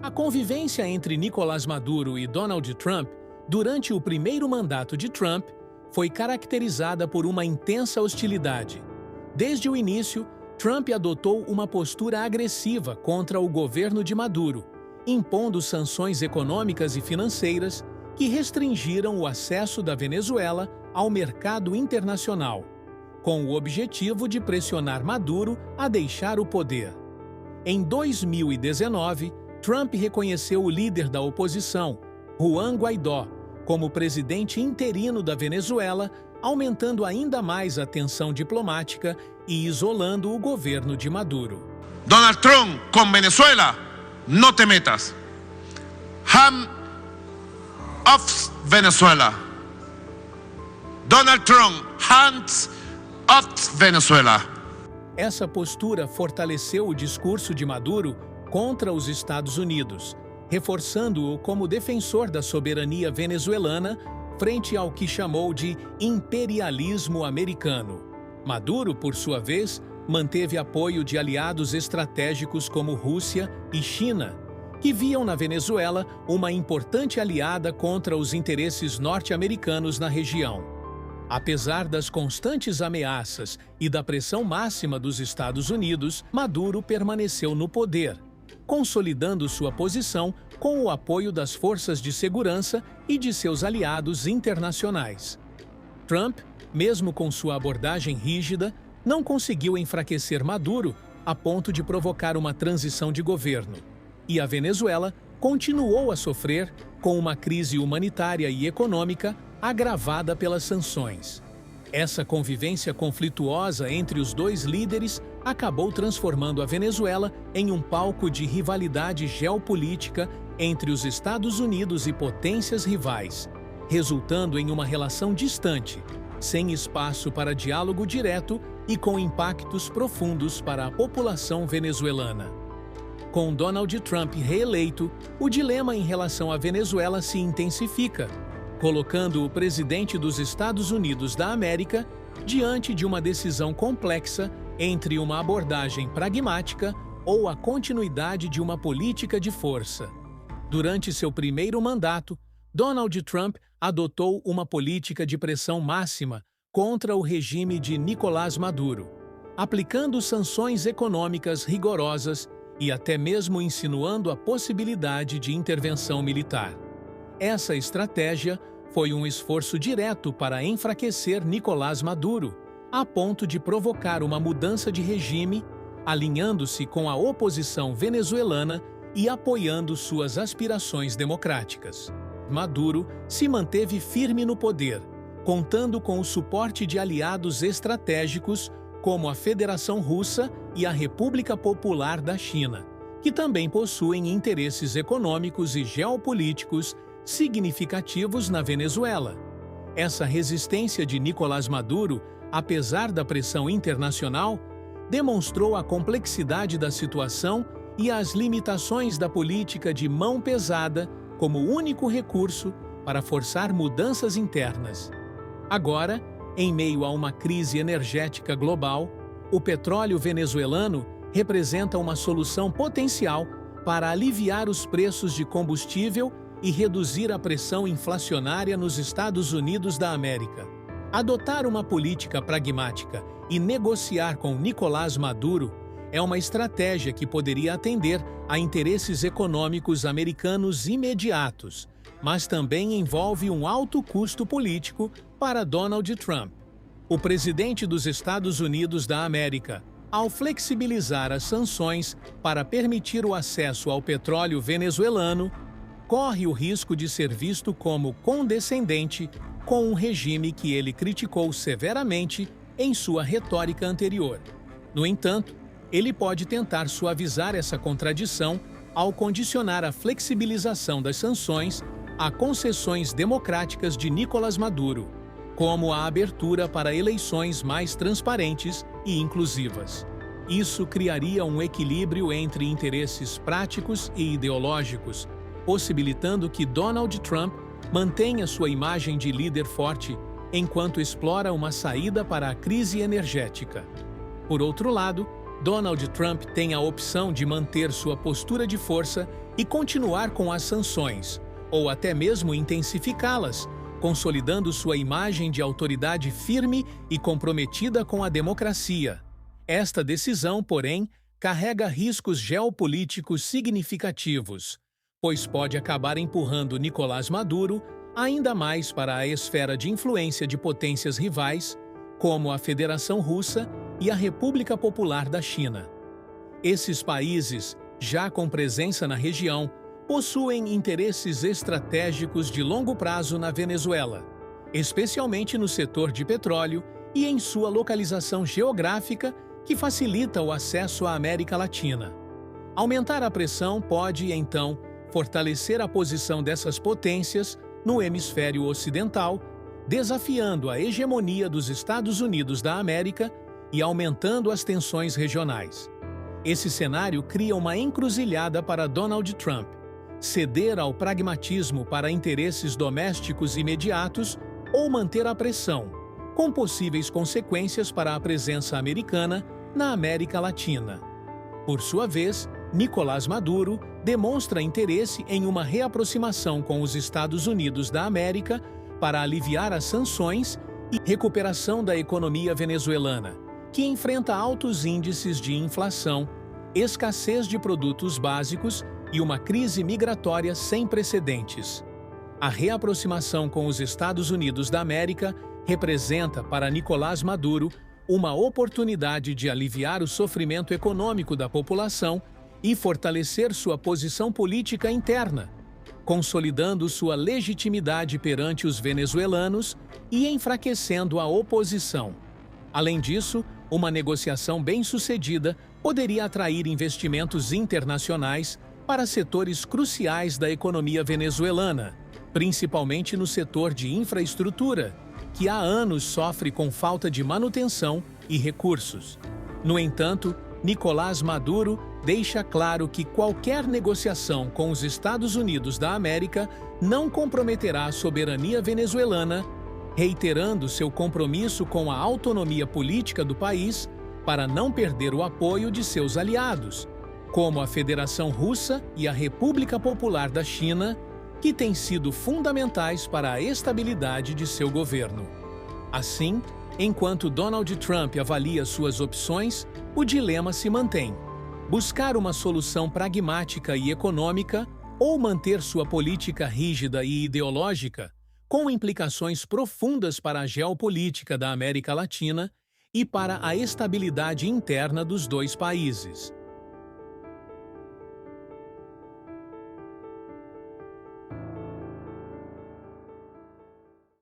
A convivência entre Nicolás Maduro e Donald Trump durante o primeiro mandato de Trump foi caracterizada por uma intensa hostilidade. Desde o início, Trump adotou uma postura agressiva contra o governo de Maduro, impondo sanções econômicas e financeiras que restringiram o acesso da Venezuela ao mercado internacional, com o objetivo de pressionar Maduro a deixar o poder. Em 2019, Trump reconheceu o líder da oposição, Juan Guaidó, como presidente interino da Venezuela, aumentando ainda mais a tensão diplomática e isolando o governo de Maduro. Donald Trump con Venezuela, no te metas. Hands off Venezuela. Donald Trump, hands off Venezuela. Essa postura fortaleceu o discurso de Maduro contra os Estados Unidos, reforçando-o como defensor da soberania venezuelana frente ao que chamou de imperialismo americano. Maduro, por sua vez, manteve apoio de aliados estratégicos como Rússia e China, que viam na Venezuela uma importante aliada contra os interesses norte-americanos na região. Apesar das constantes ameaças e da pressão máxima dos Estados Unidos, Maduro permaneceu no poder, consolidando sua posição com o apoio das forças de segurança e de seus aliados internacionais. Trump, mesmo com sua abordagem rígida, não conseguiu enfraquecer Maduro a ponto de provocar uma transição de governo, e a Venezuela continuou a sofrer com uma crise humanitária e econômica agravada pelas sanções. Essa convivência conflituosa entre os dois líderes acabou transformando a Venezuela em um palco de rivalidade geopolítica entre os Estados Unidos e potências rivais, resultando em uma relação distante, sem espaço para diálogo direto e com impactos profundos para a população venezuelana. Com Donald Trump reeleito, o dilema em relação à Venezuela se intensifica, colocando o presidente dos Estados Unidos da América diante de uma decisão complexa entre uma abordagem pragmática ou a continuidade de uma política de força. Durante seu primeiro mandato, Donald Trump adotou uma política de pressão máxima contra o regime de Nicolás Maduro, aplicando sanções econômicas rigorosas e até mesmo insinuando a possibilidade de intervenção militar. Essa estratégia foi um esforço direto para enfraquecer Nicolás Maduro, a ponto de provocar uma mudança de regime, alinhando-se com a oposição venezuelana e apoiando suas aspirações democráticas. Maduro se manteve firme no poder, contando com o suporte de aliados estratégicos como a Federação Russa e a República Popular da China, que também possuem interesses econômicos e geopolíticos significativos na Venezuela. Essa resistência de Nicolás Maduro, apesar da pressão internacional, demonstrou a complexidade da situação e as limitações da política de mão pesada como único recurso para forçar mudanças internas. Agora, em meio a uma crise energética global, o petróleo venezuelano representa uma solução potencial para aliviar os preços de combustível e reduzir a pressão inflacionária nos Estados Unidos da América. Adotar uma política pragmática e negociar com Nicolás Maduro é uma estratégia que poderia atender a interesses econômicos americanos imediatos, mas também envolve um alto custo político para Donald Trump. O presidente dos Estados Unidos da América, ao flexibilizar as sanções para permitir o acesso ao petróleo venezuelano, corre o risco de ser visto como condescendente com um regime que ele criticou severamente em sua retórica anterior. No entanto, ele pode tentar suavizar essa contradição ao condicionar a flexibilização das sanções a concessões democráticas de Nicolás Maduro, como a abertura para eleições mais transparentes e inclusivas. Isso criaria um equilíbrio entre interesses práticos e ideológicos, possibilitando que Donald Trump mantenha sua imagem de líder forte enquanto explora uma saída para a crise energética. Por outro lado, Donald Trump tem a opção de manter sua postura de força e continuar com as sanções, ou até mesmo intensificá-las, consolidando sua imagem de autoridade firme e comprometida com a democracia. Esta decisão, porém, carrega riscos geopolíticos significativos, pois pode acabar empurrando Nicolás Maduro ainda mais para a esfera de influência de potências rivais, como a Federação Russa e a República Popular da China. Esses países, já com presença na região, possuem interesses estratégicos de longo prazo na Venezuela, especialmente no setor de petróleo e em sua localização geográfica, que facilita o acesso à América Latina. Aumentar a pressão pode, então, fortalecer a posição dessas potências no hemisfério ocidental, desafiando a hegemonia dos Estados Unidos da América e aumentando as tensões regionais. Esse cenário cria uma encruzilhada para Donald Trump: ceder ao pragmatismo para interesses domésticos imediatos ou manter a pressão, com possíveis consequências para a presença americana na América Latina. Por sua vez, Nicolás Maduro demonstra interesse em uma reaproximação com os Estados Unidos da América para aliviar as sanções e recuperação da economia venezuelana, que enfrenta altos índices de inflação, escassez de produtos básicos e uma crise migratória sem precedentes. A reaproximação com os Estados Unidos da América representa para Nicolás Maduro uma oportunidade de aliviar o sofrimento econômico da população e fortalecer sua posição política interna, consolidando sua legitimidade perante os venezuelanos e enfraquecendo a oposição. Além disso, uma negociação bem-sucedida poderia atrair investimentos internacionais para setores cruciais da economia venezuelana, principalmente no setor de infraestrutura, que há anos sofre com falta de manutenção e recursos. No entanto, Nicolás Maduro deixa claro que qualquer negociação com os Estados Unidos da América não comprometerá a soberania venezuelana, reiterando seu compromisso com a autonomia política do país para não perder o apoio de seus aliados, como a Federação Russa e a República Popular da China, que têm sido fundamentais para a estabilidade de seu governo. Assim, enquanto Donald Trump avalia suas opções, o dilema se mantém: buscar uma solução pragmática e econômica ou manter sua política rígida e ideológica, com implicações profundas para a geopolítica da América Latina e para a estabilidade interna dos dois países.